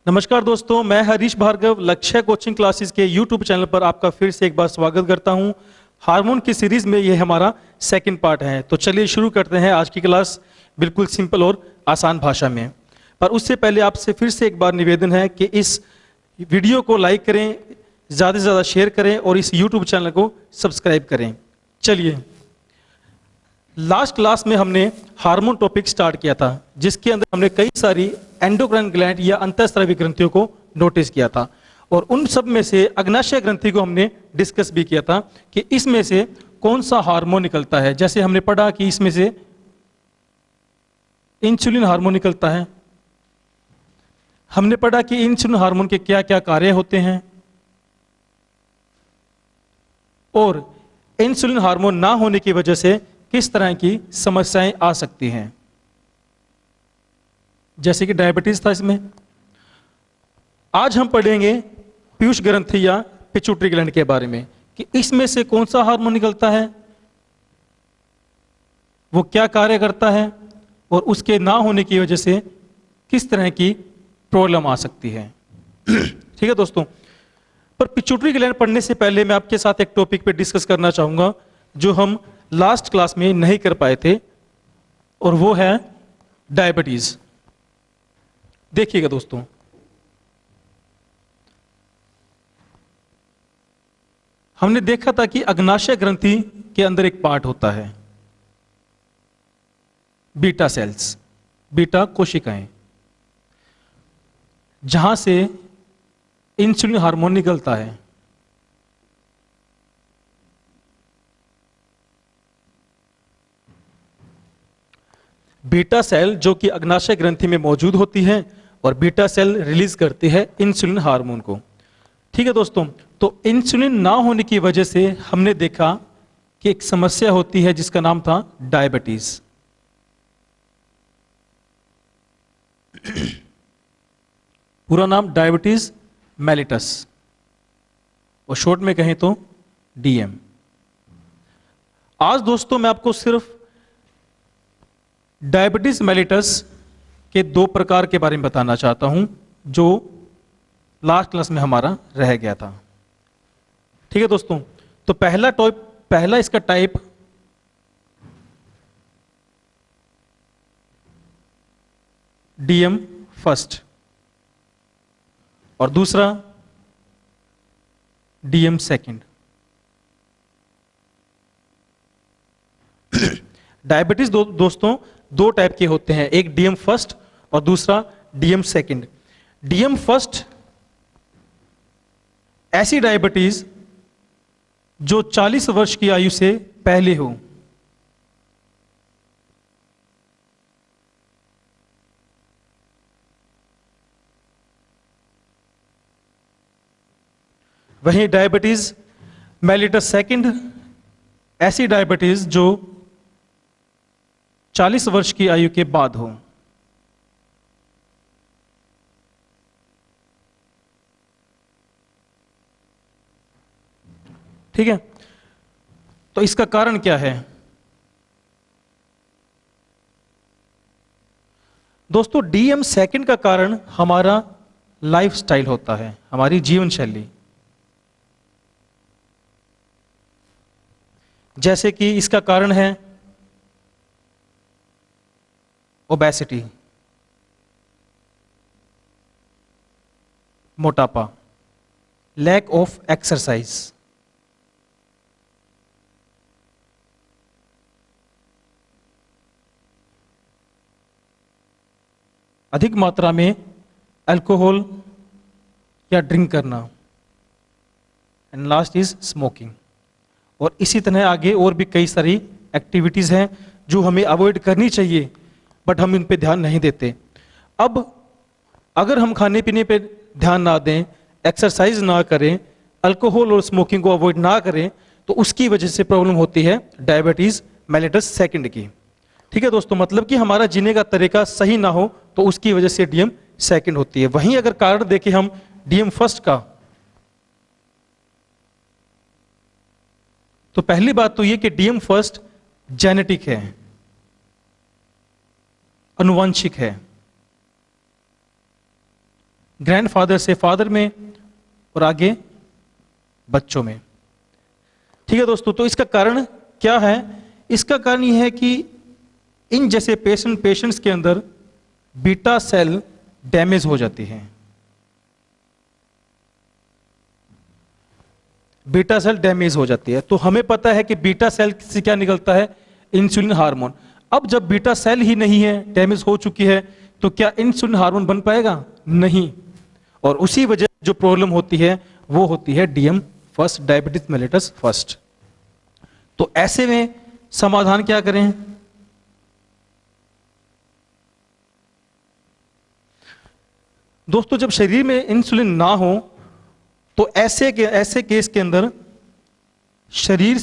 नमस्कार दोस्तों, मैं हरीश भार्गव लक्ष्य कोचिंग क्लासेस के यूट्यूब चैनल पर आपका फिर से एक बार स्वागत करता हूं। हार्मोन की सीरीज में ये हमारा सेकंड पार्ट है। तो चलिए शुरू करते हैं आज की क्लास बिल्कुल सिंपल और आसान भाषा में। पर उससे पहले आपसे फिर से एक बार निवेदन है कि इस वीडियो को लाइक करें, ज़्यादा से ज़्यादा शेयर करें और इस यूट्यूब चैनल को सब्सक्राइब करें। चलिए, लास्ट क्लास में हमने हार्मोन टॉपिक स्टार्ट किया था, जिसके अंदर हमने कई सारी एंडोक्राइन ग्लैंड या अंतःस्रावी ग्रंथियों को नोटिस किया था और उन सब में से अग्नाशय ग्रंथि को हमने डिस्कस भी किया था कि इसमें से कौन सा हार्मोन निकलता है। जैसे हमने पढ़ा कि इसमें से इंसुलिन हार्मोन निकलता है। हमने पढ़ा कि इंसुलिन हार्मोन के क्या क्या कार्य होते हैं और इंसुलिन हार्मोन ना होने की वजह से किस तरह की समस्याएं आ सकती हैं, जैसे कि डायबिटीज था इसमें। आज हम पढ़ेंगे पीयूष ग्रंथि या पिट्यूटरी ग्लैंड के बारे में कि इसमें से कौन सा हार्मोन निकलता है, वो क्या कार्य करता है और उसके ना होने की वजह से किस तरह की प्रॉब्लम आ सकती है। ठीक है दोस्तों, पर पिट्यूटरी ग्लैंड पढ़ने से पहले मैं आपके साथ एक टॉपिक पे डिस्कस करना चाहूंगा जो हम लास्ट क्लास में नहीं कर पाए थे, और वो है डायबिटीज। देखिएगा दोस्तों, हमने देखा था कि अग्नाशय ग्रंथि के अंदर एक पार्ट होता है बीटा सेल्स, बीटा कोशिकाएं, जहां से इंसुलिन हार्मोन निकलता है। बीटा सेल जो कि अग्नाशय ग्रंथि में मौजूद होती है और बीटा सेल रिलीज करती है इंसुलिन हार्मोन को। ठीक है दोस्तों, तो इंसुलिन ना होने की वजह से हमने देखा कि एक समस्या होती है जिसका नाम था डायबिटीज। पूरा नाम डायबिटीज मेलिटस और शॉर्ट में कहें तो डीएम। आज दोस्तों मैं आपको सिर्फ डायबिटीज मेलिटस के दो प्रकार के बारे में बताना चाहता हूं जो लास्ट क्लास में हमारा रह गया था। ठीक है दोस्तों, तो पहला इसका टाइप डीएम फर्स्ट और दूसरा डीएम सेकंड। डायबिटीज दोस्तों दो टाइप के होते हैं, एक डीएम फर्स्ट और दूसरा डीएम सेकंड। डीएम फर्स्ट ऐसी डायबिटीज जो 40 वर्ष की आयु से पहले हो। वहीं डायबिटीज मेलिटस सेकंड ऐसी डायबिटीज जो 40 वर्ष की आयु के बाद हो। ठीक है, तो इसका कारण क्या है दोस्तों? डीएम सेकंड का कारण हमारा लाइफस्टाइल होता है, हमारी जीवन शैली। जैसे कि इसका कारण है ओबेसिटी, मोटापा, लैक ऑफ एक्सरसाइज, अधिक मात्रा में अल्कोहल या ड्रिंक करना, एंड लास्ट इज स्मोकिंग। और इसी तरह आगे और भी कई सारी एक्टिविटीज हैं जो हमें अवॉइड करनी चाहिए, बट हम इन पे ध्यान नहीं देते। अब अगर हम खाने पीने पे ध्यान ना दें, एक्सरसाइज ना करें, अल्कोहल और स्मोकिंग को अवॉइड ना करें, तो उसकी वजह से प्रॉब्लम होती है डायबिटीज मेलिटस सेकंड की। ठीक है दोस्तों, मतलब कि हमारा जीने का तरीका सही ना हो तो उसकी वजह से डीएम सेकंड होती है। वहीं अगर कारण देखें हम डीएम फर्स्ट का, तो पहली बात तो यह कि डीएम फर्स्ट जेनेटिक है, अनुवांशिक है। ग्रैंडफादर से फादर में और आगे बच्चों में। ठीक है दोस्तों, तो इसका कारण क्या है? इसका कारण यह है कि इन जैसे पेशेंट्स के अंदर बीटा सेल डैमेज हो जाती है। बीटा सेल डैमेज हो जाती है, तो हमें पता है कि बीटा सेल से क्या निकलता है? Insulin hormone. अब जब बीटा सेल ही नहीं है, डैमेज हो चुकी है, तो क्या इंसुलिन हार्मोन बन पाएगा? नहीं। और उसी वजह से जो प्रॉब्लम होती है वो होती है DM first, diabetes mellitus first. तो ऐसे में समाधान क्या करें? दोस्तों, जब शरीर में इंसुलिन ना हो तो ऐसे केस के अंदर शरीर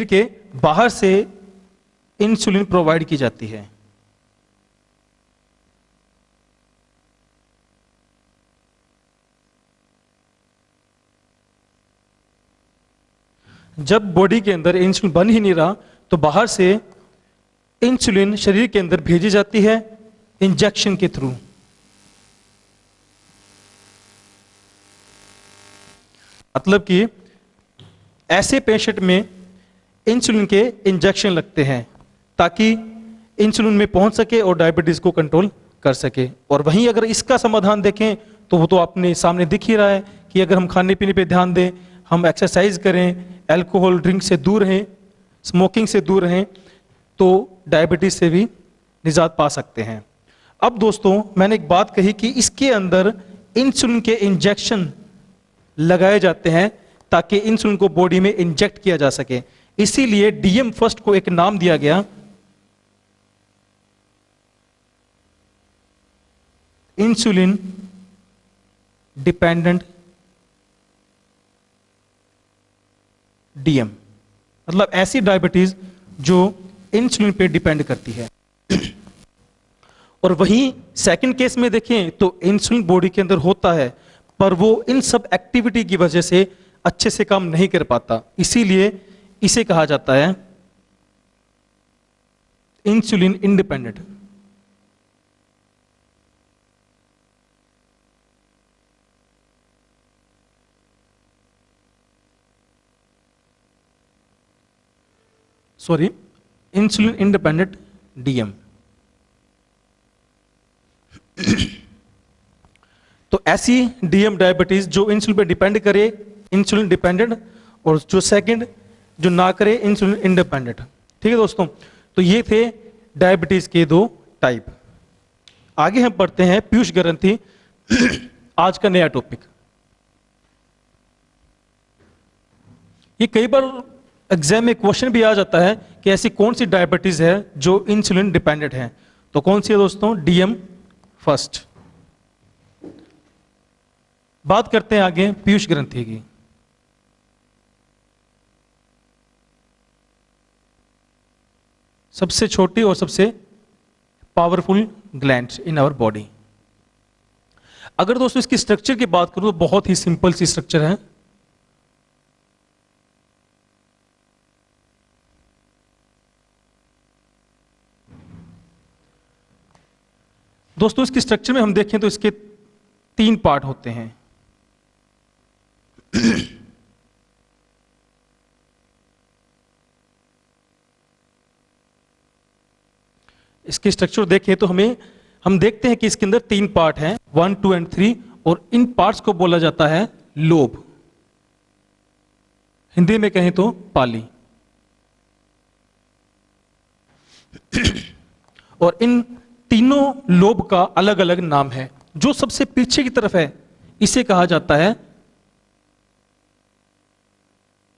के बाहर से इंसुलिन प्रोवाइड की जाती है। जब बॉडी के अंदर इंसुलिन बन ही नहीं रहा तो बाहर से इंसुलिन शरीर के अंदर भेजी जाती है इंजेक्शन के थ्रू। मतलब कि ऐसे पेशेंट में इंसुलिन के इंजेक्शन लगते हैं ताकि इंसुलिन में पहुंच सके और डायबिटीज को कंट्रोल कर सके। और वहीं अगर इसका समाधान देखें तो वो तो अपने सामने दिख ही रहा है कि अगर हम खाने पीने पे ध्यान दें, हम एक्सरसाइज करें, अल्कोहल ड्रिंक से दूर रहें, स्मोकिंग से दूर रहें, तो डायबिटीज से भी निजात पा सकते हैं। अब दोस्तों, मैंने एक बात कही कि इसके अंदर इंसुलिन के इंजेक्शन लगाए जाते हैं ताकि इंसुलिन को बॉडी में इंजेक्ट किया जा सके। इसीलिए DM फर्स्ट को एक नाम दिया गया, इंसुलिन डिपेंडेंट DM। मतलब ऐसी डायबिटीज जो इंसुलिन पे डिपेंड करती है। और वहीं सेकंड केस में देखें तो इंसुलिन बॉडी के अंदर होता है पर वो इन सब एक्टिविटी की वजह से अच्छे से काम नहीं कर पाता, इसीलिए इसे कहा जाता है insulin independent. Sorry, insulin independent DM। तो ऐसी DM डायबिटीज जो इंसुलिन पे डिपेंड करे इंसुलिन डिपेंडेंट, और जो सेकंड जो ना करे इंसुलिन इंडिपेंडेंट। ठीक है दोस्तों, तो ये थे डायबिटीज के दो टाइप। आगे हम पढ़ते हैं पीयूष ग्रंथि आज का नया टॉपिक। ये कई बार एग्जाम में क्वेश्चन भी आ जाता है कि ऐसी कौन सी डायबिटीज है जो इंसुलिन डिपेंडेंट है। तो कौन सी है दोस्तों? DM first. बात करते हैं आगे पीयूष ग्रंथि की। सबसे छोटी और सबसे powerful gland in our body. अगर दोस्तों इसकी स्ट्रक्चर की बात करूं तो बहुत ही सिंपल सी स्ट्रक्चर है। दोस्तों इसकी स्ट्रक्चर में हम देखें तो इसके 3 पार्ट होते हैं। इसकी स्ट्रक्चर देखें तो हम देखते हैं कि इसके अंदर 3 पार्ट हैं, 1, 2 एंड 3, और इन पार्ट्स को बोला जाता है लोब। हिंदी में कहें तो पाली। और इन तीनों लोब का अलग अलग नाम है। जो सबसे पीछे की तरफ है इसे कहा जाता है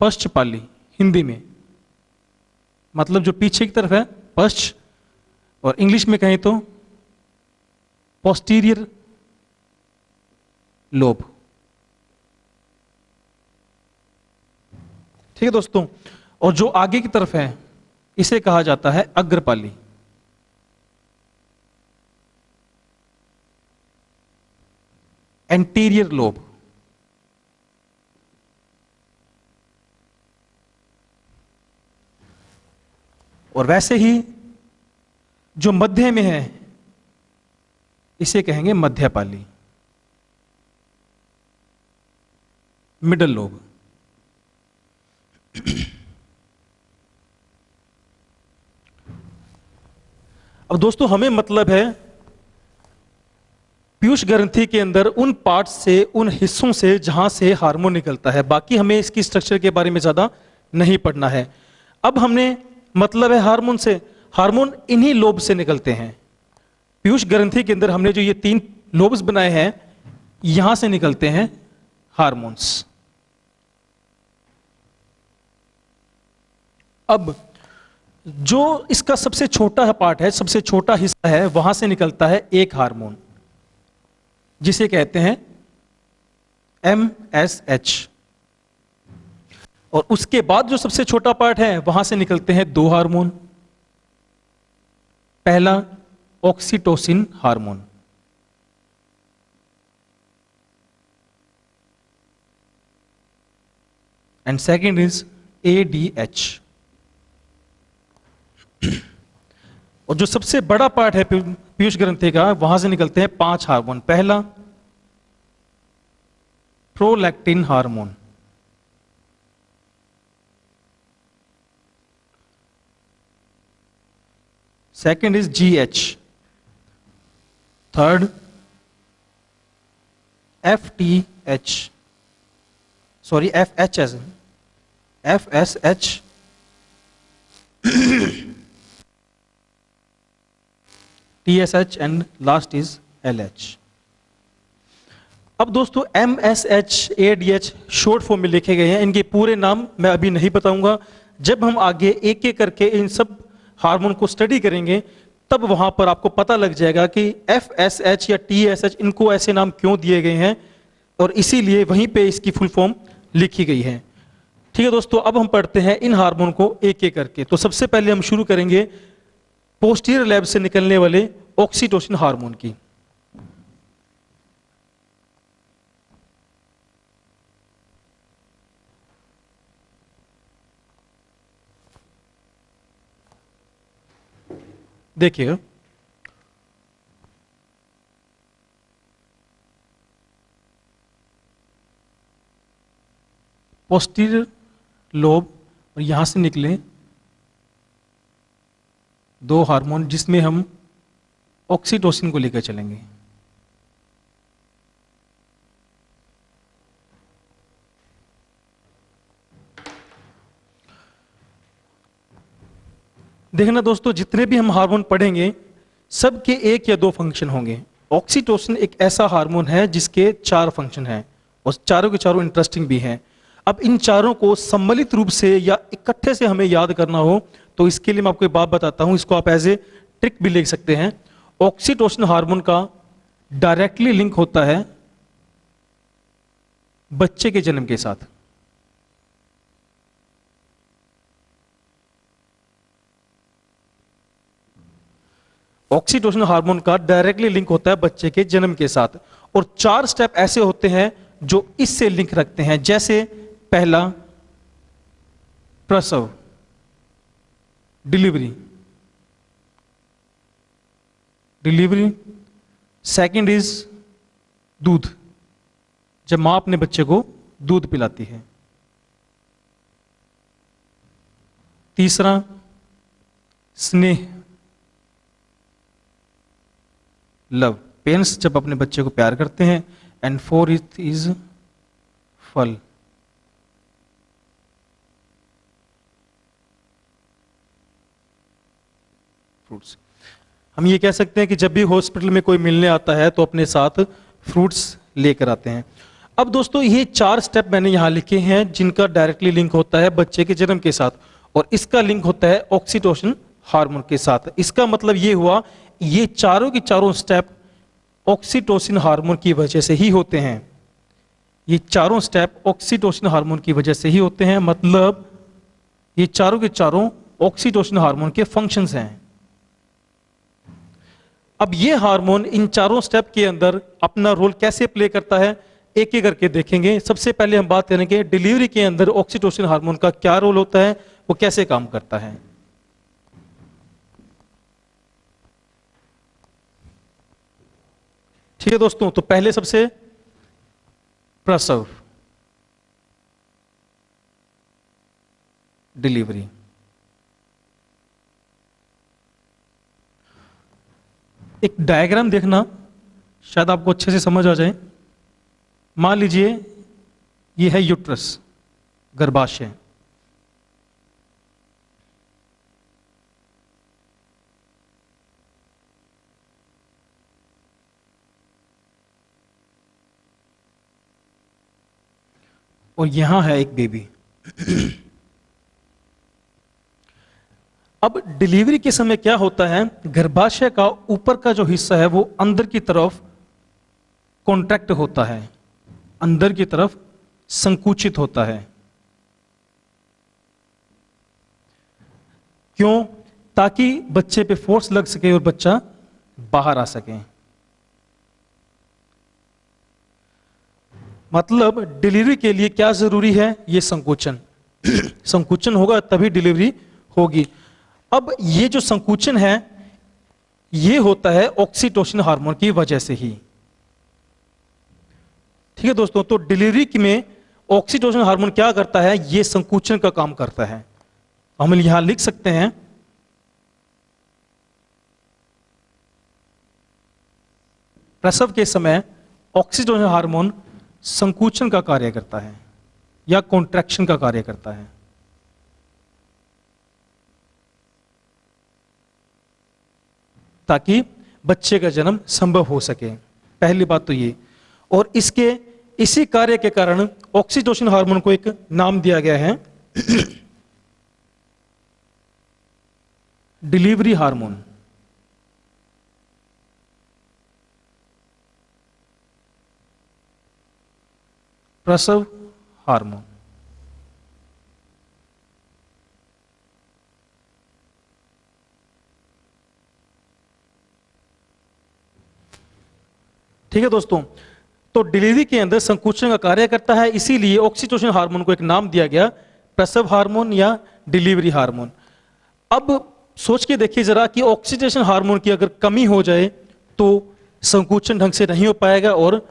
पश्चपाली हिंदी में, मतलब जो पीछे की तरफ है पश्च, और इंग्लिश में कहें तो पोस्टीरियर लोब। ठीक है दोस्तों, और जो आगे की तरफ है इसे कहा जाता है अग्रपाली। Anterior lobe. और वैसे ही जो मध्य में है इसे कहेंगे मध्यपाली, मिडल लोब। अब दोस्तों हमें मतलब है पीयूष ग्रंथि के अंदर उन पार्ट से, उन हिस्सों से जहां से हार्मोन निकलता है, बाकी हमें इसकी स्ट्रक्चर के बारे में ज्यादा नहीं पढ़ना है। अब हमने मतलब है हार्मोन से, हार्मोन इन्हीं लोब से निकलते हैं। पीयूष ग्रंथि के अंदर हमने जो ये 3 लोब्स बनाए हैं, यहां से निकलते हैं हार्मोन्स। अब जो इसका सबसे छोटा पार्ट है, सबसे छोटा हिस्सा है, वहां से निकलता है एक हार्मोन जिसे कहते हैं MSH। और उसके बाद जो सबसे छोटा पार्ट है, वहां से निकलते हैं 2 हार्मोन। पहला oxytocin hormone, and second is ADH। और जो सबसे बड़ा पार्ट है पीयूष ग्रंथि का, वहां से निकलते हैं 5 हार्मोन। पहला prolactin hormone, second is GH, third FTH, sorry FHS, FSH, TSH and last is LH। अब दोस्तों MSH, ADH शॉर्ट फॉर्म में लिखे गए हैं। इनके पूरे नाम मैं अभी नहीं बताऊंगा। जब हम आगे एक एक करके इन सब हार्मोन को स्टडी करेंगे, तब वहां पर आपको पता लग जाएगा कि FSH या TSH इनको ऐसे नाम क्यों दिए गए हैं, और इसीलिए वहीं पे इसकी फुल फॉर्म लिखी गई है। ठीक है दोस्तों, अब हम पढ़ते हैं इन हार्मोन को एक एक करके। तो सबसे पहले हम शुरू करेंगे पोस्टीरियर लैब से निकलने वाले ऑक्सीटोसिन हार्मोन की। देखिए, पोस्टीरियर लोब और यहां से निकले 2 हार्मोन, जिसमें हम ऑक्सीटोसिन को लेकर चलेंगे। देखना दोस्तों, जितने भी हम हार्मोन पढ़ेंगे, सबके 1 या 2 फंक्शन होंगे। ऑक्सीटोसिन एक ऐसा हार्मोन है जिसके 4 फंक्शन हैं, और चारों के चारों इंटरेस्टिंग भी हैं। अब इन चारों को सम्मिलित रूप से या इकट्ठे से हमें याद करना हो, तो इसके लिए मैं आपको एक बात बताता हूं, इसको आप एज ए ट्रिक भी लिख सकते हैं। ऑक्सीटोसिन हार्मोन का डायरेक्टली लिंक होता है बच्चे के जन्म के साथ। ऑक्सीटोसिन हार्मोन का डायरेक्टली लिंक होता है बच्चे के जन्म के साथ, और 4 स्टेप ऐसे होते हैं जो इससे लिंक रखते हैं। जैसे पहला प्रसव, डिलीवरी, सेकंड इज दूध, जब मां अपने बच्चे को दूध पिलाती है। तीसरा स्नेह, लव, पेरेंट्स जब अपने बच्चे को प्यार करते हैं। एंड 4th इज फल, फ्रूट्स। हम ये कह सकते हैं कि जब भी हॉस्पिटल में कोई मिलने आता है तो अपने साथ फ्रूट्स लेकर आते हैं। अब दोस्तों ये 4 स्टेप मैंने यहां लिखे हैं जिनका डायरेक्टली लिंक होता है बच्चे के जन्म के साथ, और इसका लिंक होता है ऑक्सीटोसिन हार्मोन के साथ। इसका मतलब ये हुआ, ये चारों के चारों स्टेप ऑक्सीटोसिन हार्मोन की वजह से ही होते हैं। ये चारों स्टेप ऑक्सीटोसिन हार्मोन की वजह से ही होते हैं, मतलब ये चारों के चारों ऑक्सीटोसिन हार्मोन के फंक्शंस हैं। अब ये हार्मोन इन चारों स्टेप के अंदर अपना रोल कैसे प्ले करता है, एक एक करके देखेंगे। सबसे पहले हम बात करेंगे डिलीवरी के अंदर ऑक्सीटोसिन हार्मोन का क्या रोल होता है, वो कैसे काम करता है। ठीक है दोस्तों, तो पहले सबसे प्रसव, डिलीवरी। एक डायग्राम देखना, शायद आपको अच्छे से समझ आ जाए। मान लीजिए ये है यूट्रस, गर्भाशय। और यहां है एक बेबी। अब डिलीवरी के समय क्या होता है, गर्भाशय का ऊपर का जो हिस्सा है वो अंदर की तरफ कॉन्ट्रैक्ट होता है, अंदर की तरफ संकुचित होता है। क्यों? ताकि बच्चे पे फोर्स लग सके और बच्चा बाहर आ सके। मतलब डिलीवरी के लिए क्या जरूरी है, ये संकुचन। संकुचन होगा तभी डिलीवरी होगी। अब ये जो संकुचन है ये होता है ऑक्सीटोसिन हार्मोन की वजह से ही। ठीक है दोस्तों, तो डिलीवरी में ऑक्सीटोसिन हार्मोन क्या करता है, ये संकुचन का काम करता है। हम यहां लिख सकते हैं प्रसव के समय ऑक्सीटोसिन हार्मोन संकुचन का कार्य करता है या कॉन्ट्रैक्शन का कार्य करता है। ताकि बच्चे का जन्म संभव हो सके, पहली बात तो ये। और इसके इसी कार्य के कारण ऑक्सीटोसिन हार्मोन को एक नाम दिया गया है, डिलीवरी हार्मोन। प्रसव हार्मोन। ठीक है दोस्तों, तो डिलीवरी के अंदर संकुचन का कार्य करता है, इसीलिए ऑक्सीटोसिन हार्मोन को एक नाम दिया गया, प्रसव हार्मोन या डिलीवरी हार्मोन। अब सोच के देखिए जरा कि ऑक्सीटोसिन हार्मोन की अगर कमी हो जाए तो संकुचन ढंग से नहीं हो पाएगा और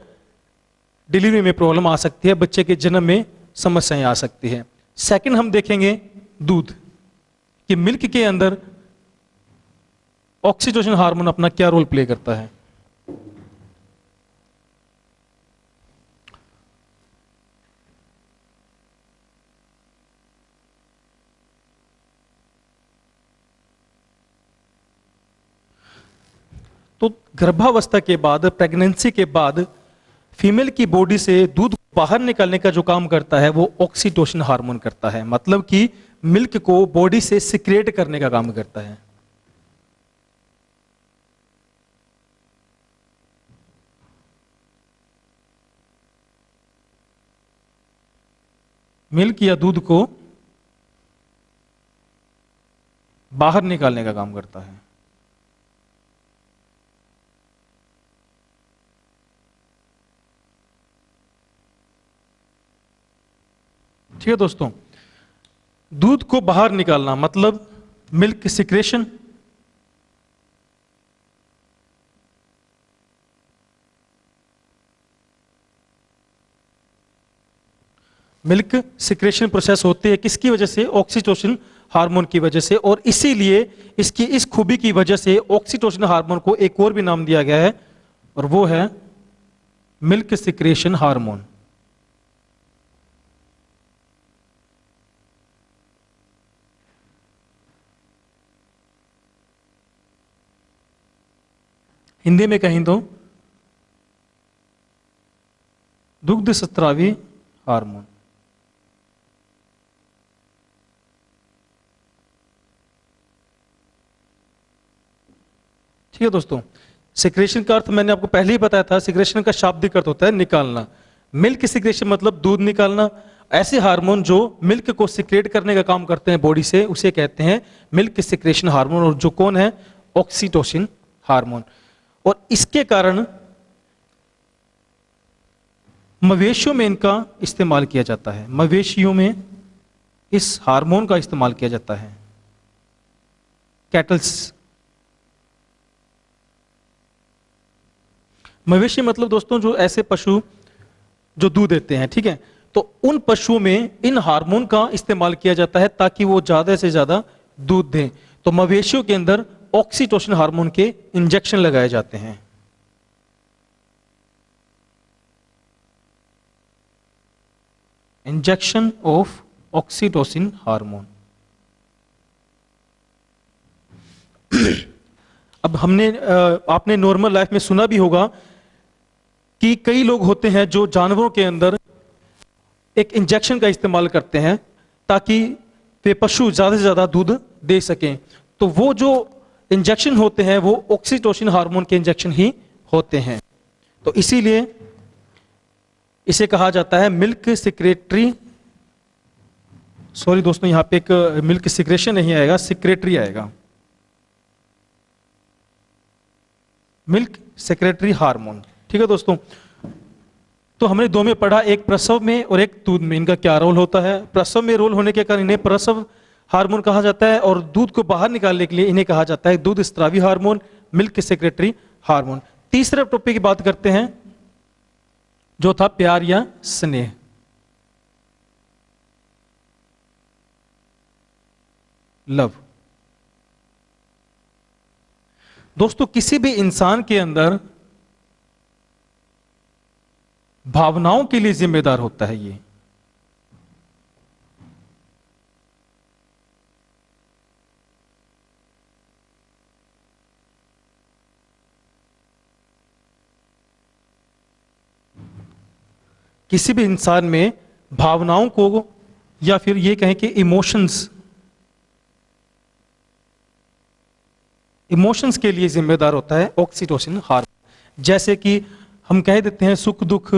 डिलीवरी में प्रॉब्लम आ सकती है, बच्चे के जन्म में समस्याएं आ सकती है। सेकंड हम देखेंगे दूध, कि मिल्क के अंदर ऑक्सीटोसिन हार्मोन अपना क्या रोल प्ले करता है। तो गर्भावस्था के बाद, प्रेगनेंसी के बाद फीमेल की बॉडी से दूध बाहर निकालने का जो काम करता है वो ऑक्सीटोसिन हार्मोन करता है। मतलब कि मिल्क को बॉडी से सिक्रेट करने का काम करता है। मिल्क या दूध को बाहर निकालने का काम करता है। ठीक है दोस्तों, दूध को बाहर निकालना मतलब milk secretion. Milk secretion process होती है किसकी वजह से, ऑक्सीटोसिन हार्मोन की वजह से। और इसीलिए इसकी इस खूबी की वजह से ऑक्सीटोसिन हार्मोन को एक और भी नाम दिया गया है और वो है मिल्क सिक्रेशन हार्मोन। हिंदी में कहीं तो दुग्ध स्त्रावी हार्मोन। ठीक है दोस्तों, सिक्रेशन का अर्थ मैंने आपको पहले ही बताया था, सिक्रेशन का शाब्दिक अर्थ होता है निकालना। मिल्क सिक्रेशन मतलब दूध निकालना। ऐसे हार्मोन जो मिल्क को सिक्रेट करने का काम करते हैं बॉडी से, उसे कहते हैं मिल्क सिक्रेशन हार्मोन। और जो कौन है, ऑक्सीटोसिन हार्मोन। और इसके कारण मवेशियों में इनका इस्तेमाल किया जाता है, मवेशियों में इस हार्मोन का इस्तेमाल किया जाता है, कैटल्स। मवेशी मतलब दोस्तों जो ऐसे पशु जो दूध देते हैं, ठीक है। तो उन पशुओं में इन हार्मोन का इस्तेमाल किया जाता है ताकि वो ज्यादा से ज्यादा दूध दें। तो मवेशियों के अंदर ऑक्सीटोसिन हार्मोन के इंजेक्शन लगाए जाते हैं। Injection of oxytocin hormone. अब आपने नॉर्मल लाइफ में सुना भी होगा कि कई लोग होते हैं जो जानवरों के अंदर एक इंजेक्शन का इस्तेमाल करते हैं ताकि वे पशु ज्यादा से ज्यादा दूध दे सकें। तो वो जो इंजेक्शन होते हैं वो ऑक्सीटोसिन हार्मोन के इंजेक्शन ही होते हैं। तो इसीलिए इसे कहा जाता है मिल्क सिक्रेटरी, सॉरी दोस्तों यहां पे एक मिल्क सिक्रेशन नहीं आएगा, सिक्रेटरी आएगा, मिल्क सेक्रेटरी हार्मोन। ठीक है दोस्तों, तो हमने दो में पढ़ा, एक प्रसव में और एक दूध में, इनका क्या रोल होता है। प्रसव में रोल होने के कारण इन्हें प्रसव हार्मोन कहा जाता है और दूध को बाहर निकालने के लिए इन्हें कहा जाता है दूध स्त्रावी हार्मोन, मिल्क सेक्रेटरी हार्मोन। तीसरे टॉपिक की बात करते हैं जो था प्यार या स्नेह। लव। दोस्तों किसी भी इंसान के अंदर भावनाओं के लिए जिम्मेदार होता है ये। किसी भी इंसान में भावनाओं को या फिर ये कहें कि इमोशंस के लिए जिम्मेदार होता है ऑक्सीटोसिन हार्मोन। जैसे कि हम कह देते हैं सुख दुख,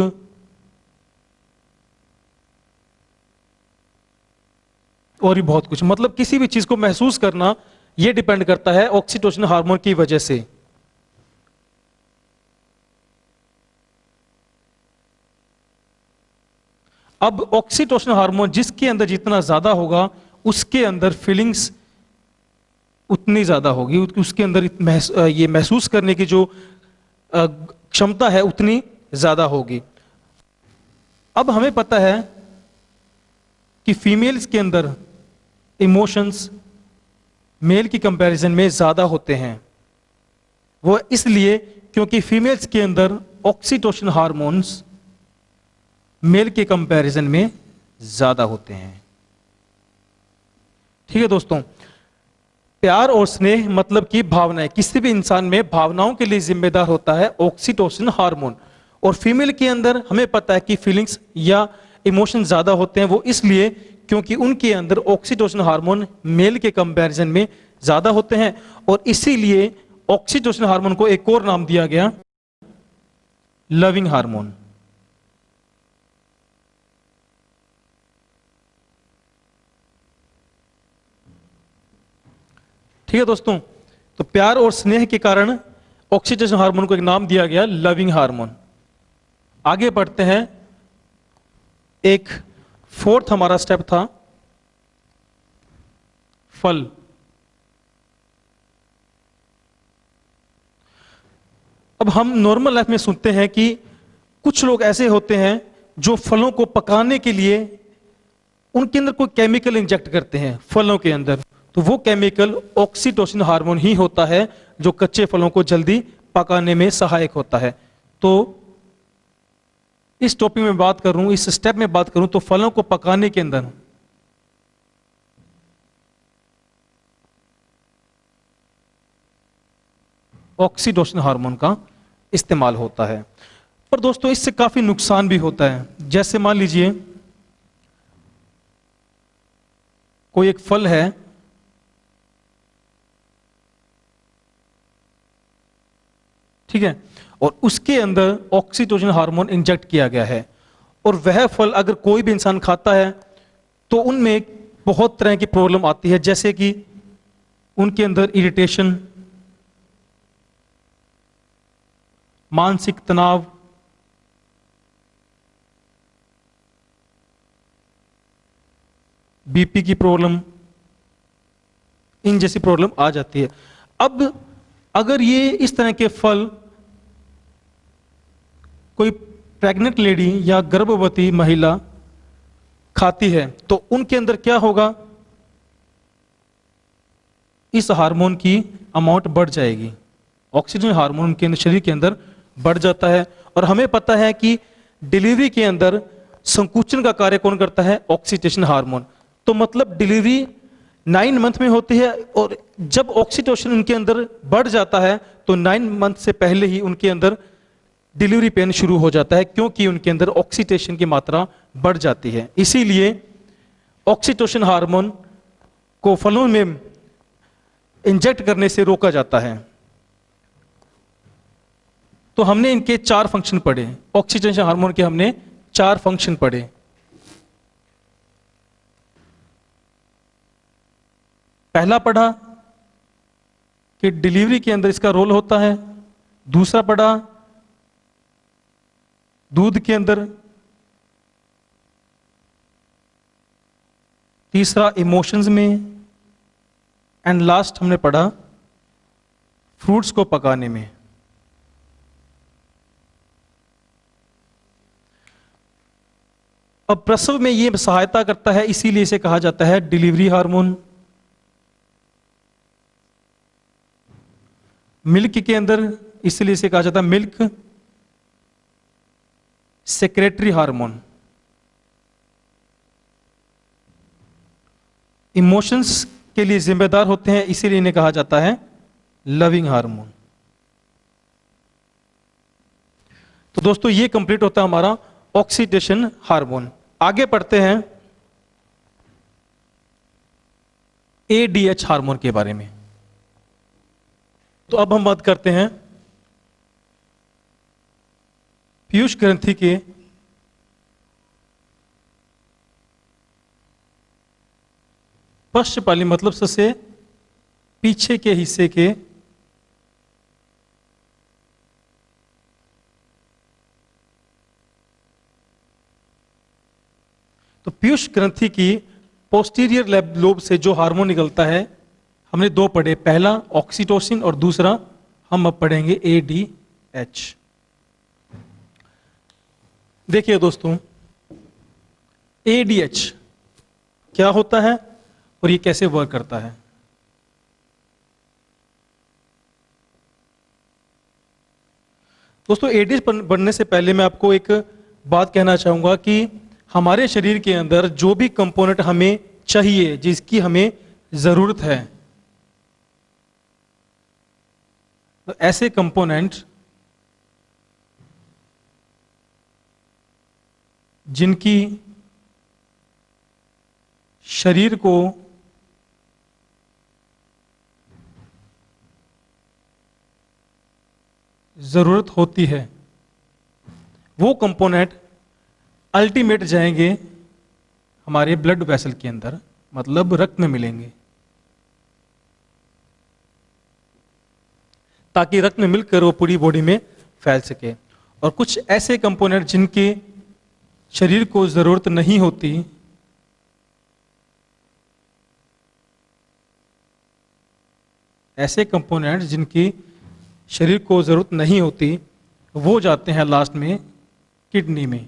और भी बहुत कुछ, मतलब किसी भी चीज को महसूस करना यह डिपेंड करता है ऑक्सीटोसिन हार्मोन की वजह से। अब ऑक्सीटोसिन हार्मोन जिसके अंदर जितना ज्यादा होगा उसके अंदर फीलिंग्स उतनी ज्यादा होगी, उसके अंदर ये महसूस करने की जो क्षमता है उतनी ज्यादा होगी। अब हमें पता है कि फीमेल्स के अंदर इमोशंस मेल की कंपैरिजन में ज्यादा होते हैं। वो इसलिए क्योंकि फीमेल्स के अंदर ऑक्सीटोसिन हार्मोन्स मेल के कंपैरिजन में ज्यादा होते हैं। ठीक है दोस्तों, प्यार और स्नेह मतलब कि भावनाएं, किसी भी इंसान में भावनाओं के लिए जिम्मेदार होता है ऑक्सीटोसिन हार्मोन। और फीमेल के अंदर हमें पता है कि फीलिंग्स या इमोशन ज्यादा होते हैं, वो इसलिए क्योंकि उनके अंदर ऑक्सीटोसिन हार्मोन मेल के कंपैरिजन में ज्यादा होते हैं। और इसीलिए ऑक्सीटोसिन हार्मोन को एक और नाम दिया गया लविंग हार्मोन। ठीक है दोस्तों, तो प्यार और स्नेह के कारण ऑक्सीटोसिन हार्मोन को एक नाम दिया गया लविंग हार्मोन। आगे बढ़ते हैं, एक फोर्थ हमारा स्टेप था फल। अब हम नॉर्मल लाइफ में सुनते हैं कि कुछ लोग ऐसे होते हैं जो फलों को पकाने के लिए उनके अंदर कोई केमिकल इंजेक्ट करते हैं फलों के अंदर। तो वो केमिकल ऑक्सीटोसिन हार्मोन ही होता है जो कच्चे फलों को जल्दी पकाने में सहायक होता है। तो इस टॉपिक में बात करूं, इस स्टेप में बात करूं, तो फलों को पकाने के अंदर ऑक्सीटोसिन हार्मोन का इस्तेमाल होता है। पर दोस्तों इससे काफी नुकसान भी होता है। जैसे मान लीजिए कोई एक फल है, ठीक है, और उसके अंदर ऑक्सीटोसिन हार्मोन इंजेक्ट किया गया है, और वह फल अगर कोई भी इंसान खाता है तो उनमें बहुत तरह की प्रॉब्लम आती है, जैसे कि उनके अंदर इरिटेशन, मानसिक तनाव, बीपी की प्रॉब्लम, इन जैसी प्रॉब्लम आ जाती है। अब अगर ये इस तरह के फल कोई प्रेग्नेंट लेडी या गर्भवती महिला खाती है तो उनके अंदर क्या होगा, इस हार्मोन की अमाउंट बढ़ जाएगी, ऑक्सीजन हार्मोन उनके अंदर शरीर के अंदर बढ़ जाता है। और हमें पता है कि डिलीवरी के अंदर संकुचन का कार्य कौन करता है, ऑक्सीटोसिन हार्मोन। तो मतलब डिलीवरी 9 मंथ में होती है और जब ऑक्सीटोसिन उनके अंदर बढ़ जाता है तो 9 मंथ से पहले ही उनके अंदर डिलीवरी पेन शुरू हो जाता है, क्योंकि उनके अंदर ऑक्सीटोसिन की मात्रा बढ़ जाती है। इसीलिए ऑक्सीटोसिन हार्मोन को फलों में इंजेक्ट करने से रोका जाता है। तो हमने इनके 4 फंक्शन पढ़े, ऑक्सीटोसिन हार्मोन के हमने 4 फंक्शन पढ़े। पहला पढ़ा कि डिलीवरी के अंदर इसका रोल होता है, दूसरा पढ़ा दूध के अंदर, तीसरा इमोशंस में, एंड लास्ट हमने पढ़ा फ्रूट्स को पकाने में। अब प्रसव में यह सहायता करता है, इसीलिए इसे कहा जाता है डिलीवरी हार्मोन। मिल्क के अंदर इसलिए इसे कहा जाता है मिल्क सेक्रेटरी हार्मोन। इमोशंस के लिए जिम्मेदार होते हैं, इसीलिए इन्हें कहा जाता है लविंग हार्मोन। तो दोस्तों ये कंप्लीट होता है हमारा ऑक्सीटोसिन हार्मोन। आगे पढ़ते हैं एडीएच हार्मोन के बारे में। तो अब हम बात करते हैं पीयूष ग्रंथि के पश्चपाली मतलब सबसे पीछे के हिस्से के तो पीयूष ग्रंथि की पोस्टीरियर लोब से जो हार्मोन निकलता है, हमने 2 पढ़े, पहला ऑक्सीटोसिन और दूसरा हम अब पढ़ेंगे एडीएच। देखिए दोस्तों, एडीएच क्या होता है और ये कैसे वर्क करता है। दोस्तों एडीएच बनने से पहले मैं आपको एक बात कहना चाहूंगा कि हमारे शरीर के अंदर जो भी कंपोनेंट हमें चाहिए, जिसकी हमें जरूरत है, तो ऐसे कंपोनेंट जिनकी शरीर को जरूरत होती है, वो कंपोनेंट अल्टीमेट जाएंगे हमारे ब्लड वेसल के अंदर, मतलब रक्त में मिलेंगे, ताकि रक्त में मिलकर वो पूरी बॉडी में फैल सके। और कुछ ऐसे कंपोनेंट जिनके शरीर को जरूरत नहीं होती, ऐसे कंपोनेंट जिनकी शरीर को जरूरत नहीं होती, वो जाते हैं लास्ट में किडनी में,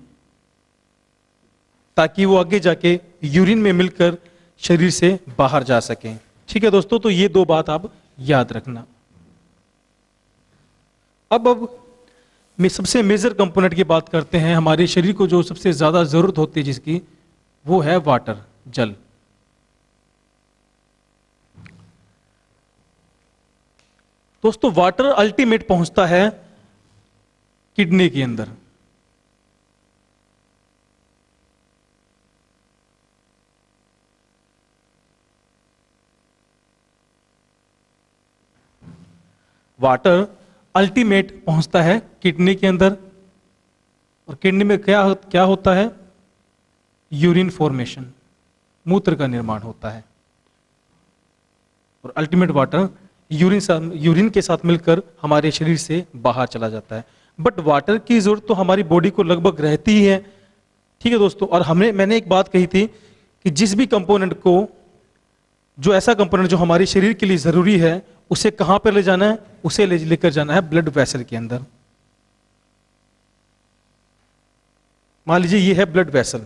ताकि वो आगे जाके यूरिन में मिलकर शरीर से बाहर जा सकें। ठीक है दोस्तों, तो ये 2 बात आप याद रखना। अब सबसे मेजर कंपोनेंट की बात करते हैं। हमारे शरीर को जो सबसे ज्यादा जरूरत होती है जिसकी, वो है वाटर, जल। दोस्तों वाटर अल्टीमेट पहुंचता है किडनी के अंदर। वाटर अल्टीमेट पहुंचता है किडनी के अंदर, और किडनी में क्या होता है, यूरिन फॉर्मेशन, मूत्र का निर्माण होता है, और अल्टीमेट वाटर यूरिन के साथ मिलकर हमारे शरीर से बाहर चला जाता है। बट वाटर की जरूरत तो हमारी बॉडी को लगभग रहती ही है। ठीक है दोस्तों, और मैंने एक बात कही थी कि जिस भी कंपोनेंट को, जो ऐसा कंपोनेंट जो हमारे शरीर के लिए जरूरी है, उसे कहां पर ले जाना है, उसे लेकर जाना है ब्लड वेसल के अंदर। मान लीजिए ये है ब्लड वेसल,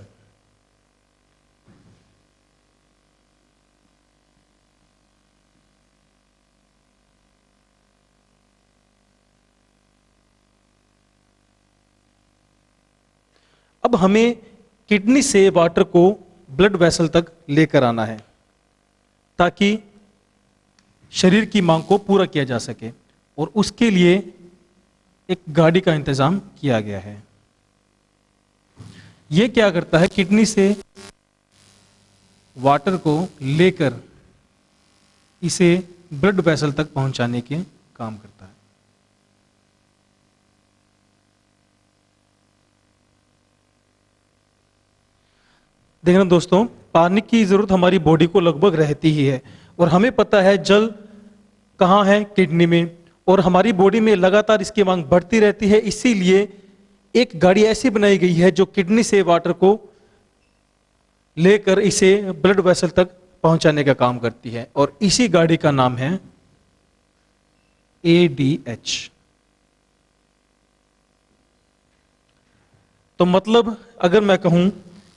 अब हमें किडनी से वाटर को ब्लड वेसल तक लेकर आना है ताकि शरीर की मांग को पूरा किया जा सके, और उसके लिए एक गाड़ी का इंतजाम किया गया है। यह क्या करता है, किडनी से वाटर को लेकर इसे ब्लड वेसल तक पहुंचाने के काम करता है। देखना दोस्तों, पानी की जरूरत हमारी बॉडी को लगभग रहती ही है, और हमें पता है जल कहाँ है, किडनी में, और हमारी बॉडी में लगातार इसकी मांग बढ़ती रहती है। इसीलिए एक गाड़ी ऐसी बनाई गई है जो किडनी से वाटर को लेकर इसे ब्लड वेसल तक पहुंचाने का काम करती है, और इसी गाड़ी का नाम है ADH। तो मतलब अगर मैं कहूं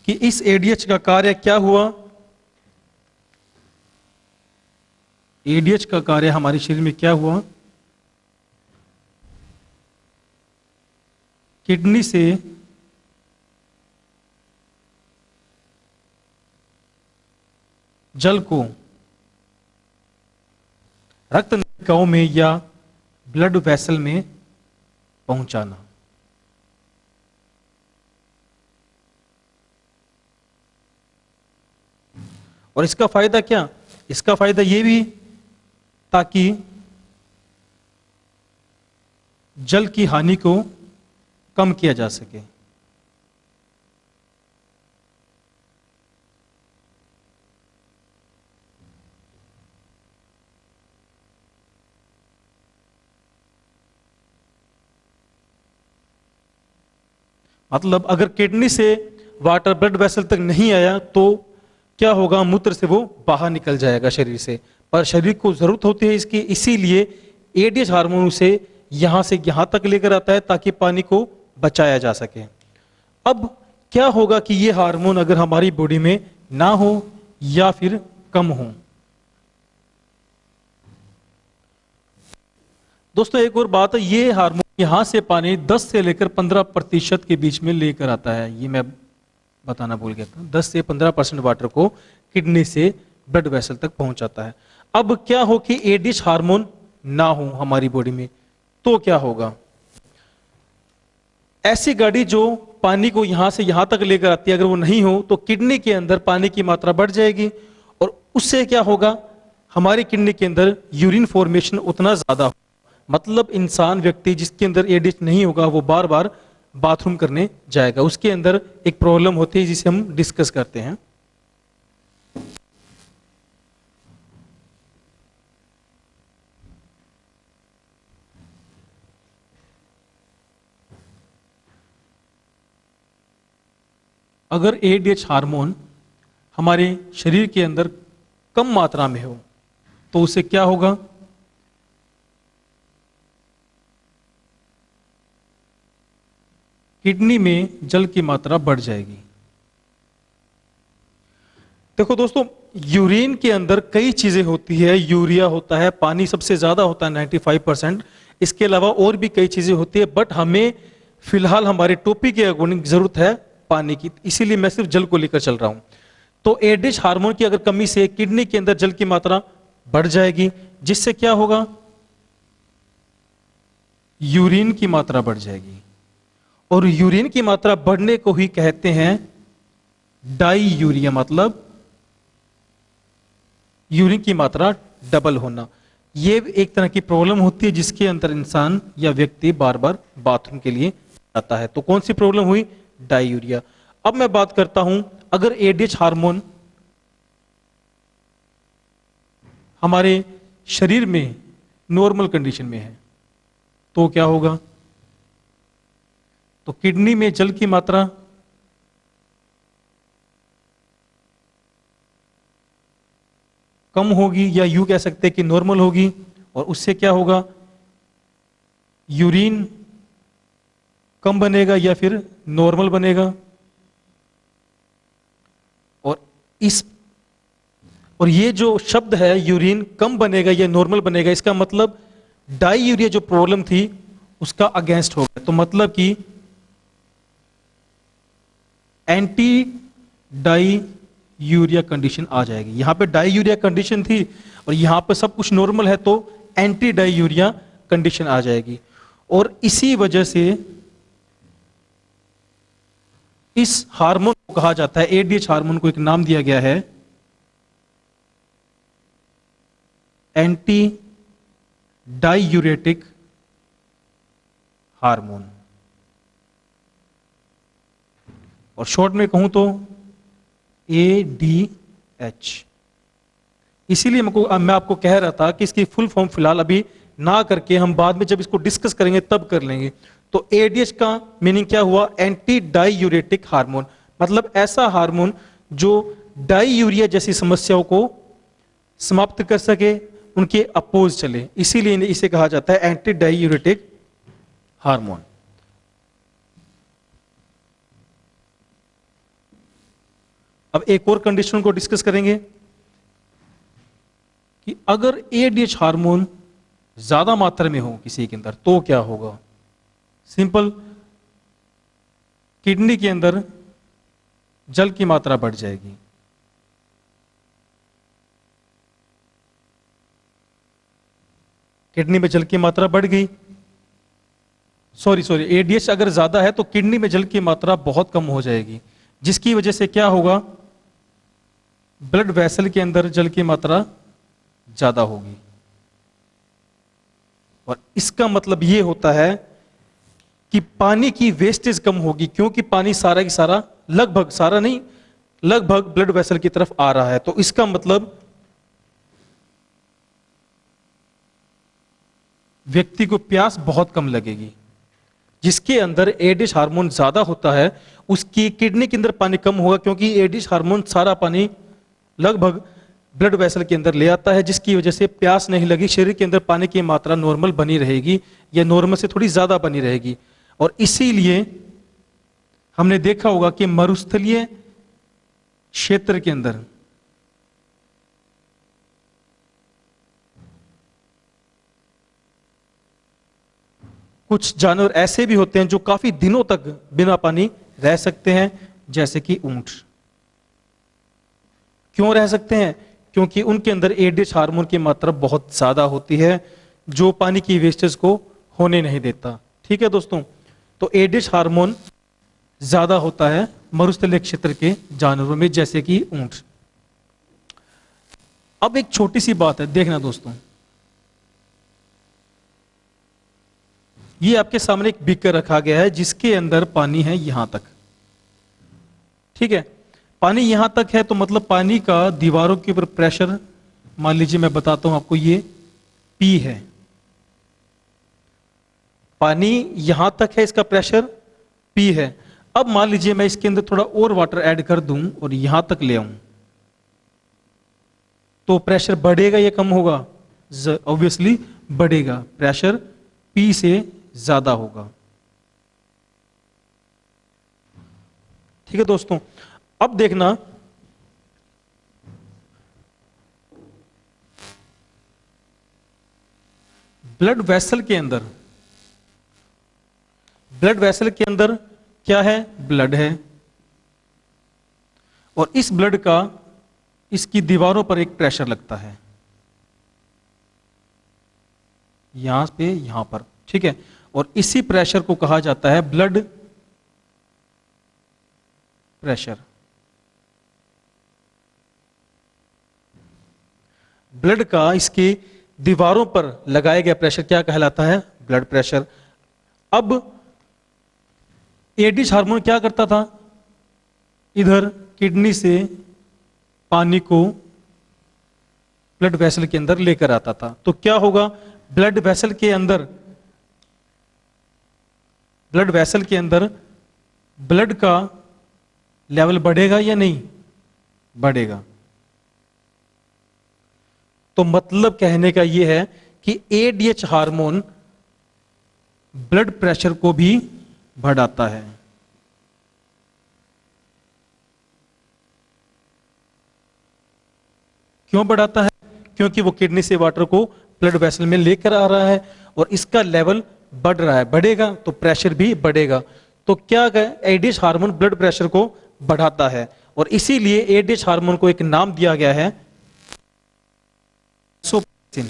कि इस ADH का कार्य क्या हुआ, ADH का कार्य हमारे शरीर में क्या हुआ, किडनी से जल को रक्त नलिकाओं में या ब्लड वेसल में पहुंचाना। और इसका फायदा क्या, इसका फायदा यह भी ताकि जल की हानि को कम किया जा सके। मतलब अगर किडनी से वाटर ब्लड वेसल तक नहीं आया तो क्या होगा, मूत्र से वो बाहर निकल जाएगा शरीर से, पर शरीर को जरूरत होती है इसकी, इसीलिए ADH हार्मोन उसे यहां से यहां तक लेकर आता है ताकि पानी को बचाया जा सके। अब क्या होगा कि ये हार्मोन अगर हमारी बॉडी में ना हो या फिर कम हो। दोस्तों एक और बात है, ये हार्मोन यहां से पानी 10 से लेकर 15% के बीच में लेकर आता है। ये मैं बताना भूल गया था, 10 से 15% वाटर को किडनी से ब्लड वेसल तक पहुंचाता है। अब क्या हो कि ADH हार्मोन ना हो हमारी बॉडी में, तो क्या होगा, ऐसी गाड़ी जो पानी को यहां से यहां तक लेकर आती है, अगर वो नहीं हो तो किडनी के अंदर पानी की मात्रा बढ़ जाएगी, और उससे क्या होगा, हमारी किडनी के अंदर यूरिन फॉर्मेशन उतना ज्यादा हो, मतलब इंसान व्यक्ति जिसके अंदर ADH नहीं होगा वो बार बार बाथरूम करने जाएगा, उसके अंदर एक प्रॉब्लम होती है जिसे हम डिस्कस करते हैं। अगर ADH हार्मोन हमारे शरीर के अंदर कम मात्रा में हो तो उससे क्या होगा, किडनी में जल की मात्रा बढ़ जाएगी। देखो दोस्तों, यूरिन के अंदर कई चीजें होती है, यूरिया होता है, पानी सबसे ज्यादा होता है 95%, इसके अलावा और भी कई चीजें होती है, बट हमें फिलहाल हमारे टॉपिक के अकॉर्डिंग जरूरत है पानी की, इसीलिए मैं सिर्फ जल को लेकर चल रहा हूं। तो ADH हार्मोन की अगर कमी से किडनी के अंदर जल की मात्रा बढ़ जाएगी, जिससे क्या होगा, यूरिन की मात्रा बढ़ जाएगी, और यूरिन की मात्रा बढ़ने को ही कहते हैं डाई यूरिया, मतलब यूरिन की मात्रा डबल होना। यह एक तरह की प्रॉब्लम होती है जिसके अंदर इंसान या व्यक्ति बार बार बाथरूम के लिए जाता है। तो कौन सी प्रॉब्लम हुई, डाई यूरिया। अब मैं बात करता हूं, अगर ADH हार्मोन हमारे शरीर में नॉर्मल कंडीशन में है तो क्या होगा, तो किडनी में जल की मात्रा कम होगी, या यूं कह सकते हैं कि नॉर्मल होगी, और उससे क्या होगा, यूरिन कम बनेगा या फिर नॉर्मल बनेगा, इस और ये जो शब्द है यूरिन कम बनेगा या नॉर्मल बनेगा, इसका मतलब डाई यूरिया जो प्रॉब्लम थी उसका अगेंस्ट होगा। तो मतलब कि एंटी डाई यूरिया कंडीशन आ जाएगी। यहां पे डाई यूरिया कंडीशन थी और यहां पे सब कुछ नॉर्मल है, तो एंटी डाई यूरिया कंडीशन आ जाएगी। और इसी वजह से इस हार्मोन को कहा जाता है, एडीएच हार्मोन को एक नाम दिया गया है एंटी डाईयूरेटिक हार्मोन, और शॉर्ट में कहूं तो ADH। इसीलिए मैं आपको कह रहा था कि इसकी फुल फॉर्म फिलहाल अभी ना करके हम बाद में जब इसको डिस्कस करेंगे तब कर लेंगे। तो ADH का मीनिंग क्या हुआ? एंटी डाईयूरेटिक हार्मोन, मतलब ऐसा हार्मोन जो डाईयूरिया जैसी समस्याओं को समाप्त कर सके, उनके अपोज चले, इसीलिए इसे कहा जाता है एंटी डाईयूरेटिक हार्मोन। अब एक और कंडीशन को डिस्कस करेंगे कि अगर ADH हार्मोन ज्यादा मात्रा में हो किसी के अंदर तो क्या होगा। सिंपल, किडनी के अंदर जल की मात्रा बढ़ जाएगी। किडनी में जल की मात्रा बढ़ गई, सॉरी ADH अगर ज्यादा है तो किडनी में जल की मात्रा बहुत कम हो जाएगी, जिसकी वजह से क्या होगा, ब्लड वेसल के अंदर जल की मात्रा ज्यादा होगी। और इसका मतलब यह होता है कि पानी की वेस्टेज कम होगी, क्योंकि पानी सारा की सारा, लगभग सारा नहीं, लगभग ब्लड वेसल की तरफ आ रहा है। तो इसका मतलब व्यक्ति को प्यास बहुत कम लगेगी। जिसके अंदर एडिश हार्मोन ज्यादा होता है उसकी किडनी के अंदर पानी कम होगा, क्योंकि एडिश हार्मोन सारा पानी लगभग ब्लड वेसल के अंदर ले आता है, जिसकी वजह से प्यास नहीं लगी, शरीर के अंदर पानी की मात्रा नॉर्मल बनी रहेगी या नॉर्मल से थोड़ी ज्यादा बनी रहेगी। और इसीलिए हमने देखा होगा कि मरुस्थलीय क्षेत्र के अंदर कुछ जानवर ऐसे भी होते हैं जो काफी दिनों तक बिना पानी रह सकते हैं, जैसे कि ऊंट। क्यों रह सकते हैं? क्योंकि उनके अंदर एडिच हार्मोन की मात्रा बहुत ज्यादा होती है, जो पानी की वेस्टेज को होने नहीं देता। ठीक है दोस्तों, तो एडिच हार्मोन ज्यादा होता है मरुस्थलीय क्षेत्र के जानवरों में, जैसे कि ऊंट। अब एक छोटी सी बात है, देखना दोस्तों, ये आपके सामने एक बीकर रखा गया है जिसके अंदर पानी है यहां तक। ठीक है, पानी यहां तक है, तो मतलब पानी का दीवारों के ऊपर प्रेशर, मान लीजिए मैं बताता हूं आपको, ये P है। पानी यहां तक है, इसका प्रेशर P है। अब मान लीजिए मैं इसके अंदर थोड़ा और वाटर ऐड कर दूं और यहां तक ले आऊं, तो प्रेशर बढ़ेगा या कम होगा? ऑब्वियसली बढ़ेगा, प्रेशर P से ज्यादा होगा। ठीक है दोस्तों, अब देखना, ब्लड वेसल के अंदर, ब्लड वेसल के अंदर क्या है? ब्लड है, और इस ब्लड का इसकी दीवारों पर एक प्रेशर लगता है, यहां पे, यहां पर। ठीक है, और इसी प्रेशर को कहा जाता है ब्लड प्रेशर। ब्लड का इसकी दीवारों पर लगाया गया प्रेशर क्या कहलाता है? Blood pressure. अब एडिच हार्मोन क्या करता था? इधर किडनी से पानी को ब्लड वेसल के अंदर लेकर आता था। तो क्या होगा? ब्लड वेसल के अंदर, ब्लड वेसल के अंदर ब्लड का लेवल बढ़ेगा या नहीं? बढ़ेगा। तो मतलब कहने का यह है कि एडीएच हार्मोन ब्लड प्रेशर को भी बढ़ाता है। क्यों बढ़ाता है? क्योंकि वो किडनी से वाटर को ब्लड वेसल में लेकर आ रहा है और इसका लेवल बढ़ रहा है, बढ़ेगा तो प्रेशर भी बढ़ेगा। तो क्या एडीएच हार्मोन ब्लड प्रेशर को बढ़ाता है और इसीलिए एडीएच हार्मोन को एक नाम दिया गया है वैसोप्रेसिन।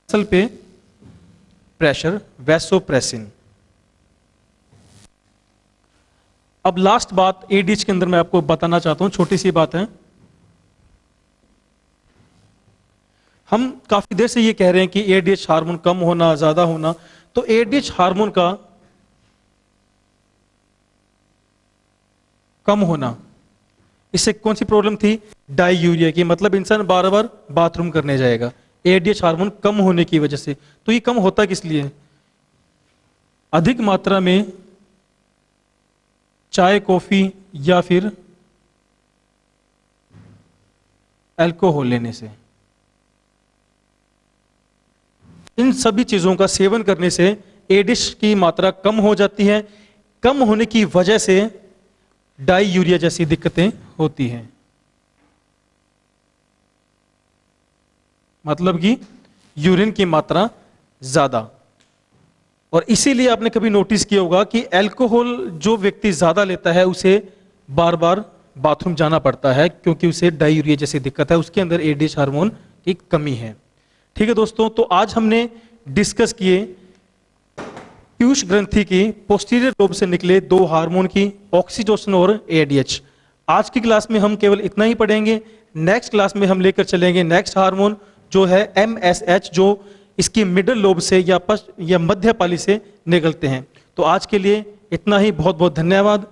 वेसल पे प्रेशर, वैसोप्रेसिन। अब लास्ट बात एडीएच के अंदर मैं आपको बताना चाहता हूं, छोटी सी बात है। हम काफी देर से ये कह रहे हैं कि एडीएच हार्मोन कम होना, ज्यादा होना, तो एडीएच हार्मोन का कम होना, इससे कौन सी प्रॉब्लम थी? डाईयूरिया की, मतलब इंसान बार बार बाथरूम करने जाएगा, एडीएच हार्मोन कम होने की वजह से। तो ये कम होता किस लिए? अधिक मात्रा में चाय, कॉफी या फिर अल्कोहल लेने से। इन सभी चीजों का सेवन करने से एडिश की मात्रा कम हो जाती है। कम होने की वजह से डाईयूरिया जैसी दिक्कतें होती हैं, मतलब कि यूरिन की मात्रा ज्यादा। और इसीलिए आपने कभी नोटिस किया होगा कि अल्कोहल जो व्यक्ति ज्यादा लेता है उसे बार बार बाथरूम जाना पड़ता है, क्योंकि उसे डायूरिया जैसी दिक्कत है, उसके अंदर एडीएच हार्मोन की कमी है। ठीक है दोस्तों, तो आज हमने डिस्कस किए पीयूष ग्रंथि की पोस्टीरियर लोब से निकले दो हार्मोन की, ऑक्सीटोसिन और एडीएच। आज की क्लास में हम केवल इतना ही पढ़ेंगे। नेक्स्ट क्लास में हम लेकर चलेंगे नेक्स्ट हार्मोन जो है एमएसएच, जो इसकी मिडल लोब से या मध्य पाली से निकलते हैं। तो आज के लिए इतना ही। बहुत बहुत धन्यवाद।